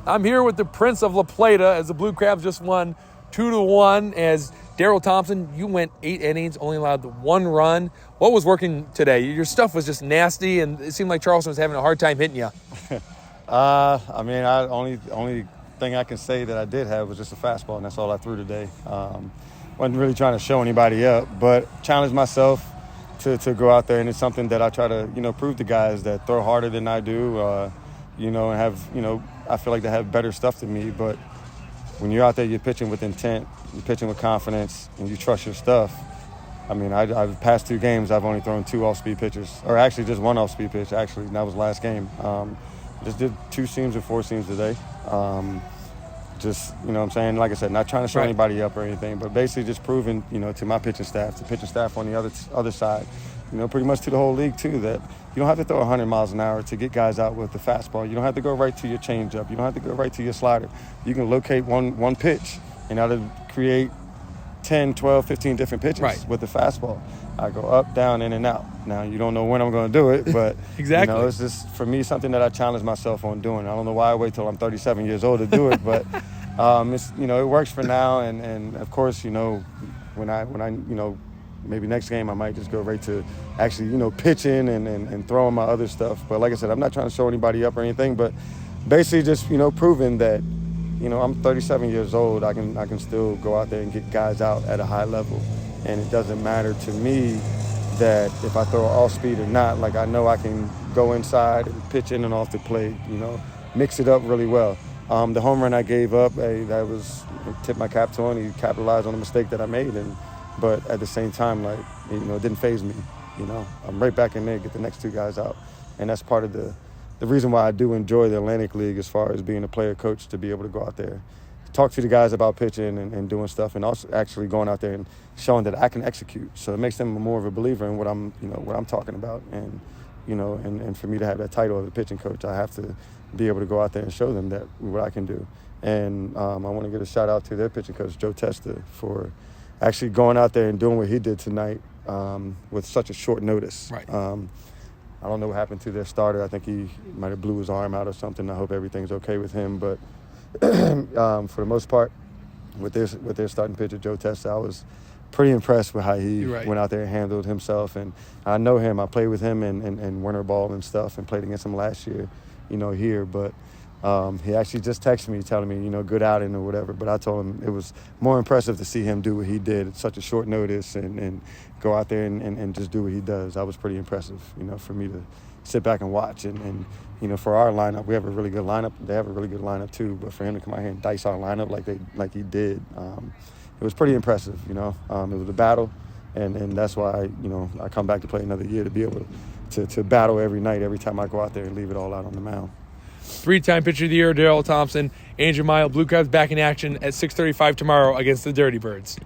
I'm here with the Prince of La Plata as the Blue Crabs just won 2-1. As Daryl Thompson, you went 8 innings, only allowed 1 run. What was working today? Your stuff was just nasty, and it seemed like Charleston was having a hard time hitting you. Only thing I can say that I did have was just a fastball, and that's all I threw today. Wasn't really trying to show anybody up, but challenged myself to go out there, and it's something that I try to, prove to guys that throw harder than I do, and have, I feel like they have better stuff than me. But when you're out there, you're pitching with intent, you're pitching with confidence, and you trust your stuff. I mean, I've past 2 games, I've only thrown 2 off-speed pitches, or actually just 1 off-speed pitch, actually, and that was last game. Just did 2 seams and 4 seams today. Just, what I'm saying, like I said, not trying to show anybody up or anything, but basically just proving, to my pitching staff, the pitching staff on the other side, pretty much to the whole league too, that you don't have to throw 100 miles an hour to get guys out with the fastball. You don't have to go right to your changeup. You don't have to go right to your slider. You can locate one pitch and that'll create 10, 12, 15 different pitches with the fastball. I go up, down, in, and out. Now, you don't know when I'm going to do it, but exactly. It's just, for me, something that I challenge myself on doing. I don't know why I wait till I'm 37 years old to do it, but it's, it works for now. And of course, when I maybe next game I might just go right to actually, pitching and throwing my other stuff. But like I said, I'm not trying to show anybody up or anything, but basically just, proving that, I'm 37 years old. I can still go out there and get guys out at a high level. And it doesn't matter to me that if I throw off speed or not. Like, I know I can go inside and pitch in and off the plate, mix it up really well. The home run I gave up, that was, tip my cap to him. He capitalized on a mistake that I made. But at the same time, it didn't faze me. I'm right back in there, get the next 2 guys out. And that's part of the reason why I do enjoy the Atlantic League as far as being a player coach, to be able to go out there, talk to the guys about pitching and doing stuff, and also actually going out there and showing that I can execute. So it makes them more of a believer in what I'm talking about. And, and for me to have that title of the pitching coach, I have to be able to go out there and show them that what I can do. And I want to give a shout out to their pitching coach, Joe Testa, for actually going out there and doing what he did tonight with such a short notice. Right. I don't know what happened to their starter. I think he might have blew his arm out or something. I hope everything's okay with him. But for the most part, with their starting pitcher, Joe Testa, I was pretty impressed with how he went out there and handled himself. And I know him. I played with him in winter ball and stuff, and played against him last year, here. But he actually just texted me telling me, good outing or whatever. But I told him it was more impressive to see him do what he did at such a short notice and go out there and just do what he does. That was pretty impressive, for me to sit back and watch. And for our lineup, we have a really good lineup. They have a really good lineup too. But for him to come out here and dice our lineup like he did, it was pretty impressive. It was a battle, and that's why I come back to play another year, to be able to battle every night, every time I go out there and leave it all out on the mound. 3-time Pitcher of the Year, Daryl Thompson. Andrew Mile, Blue Crabs back in action at 6:35 tomorrow against the Dirty Birds.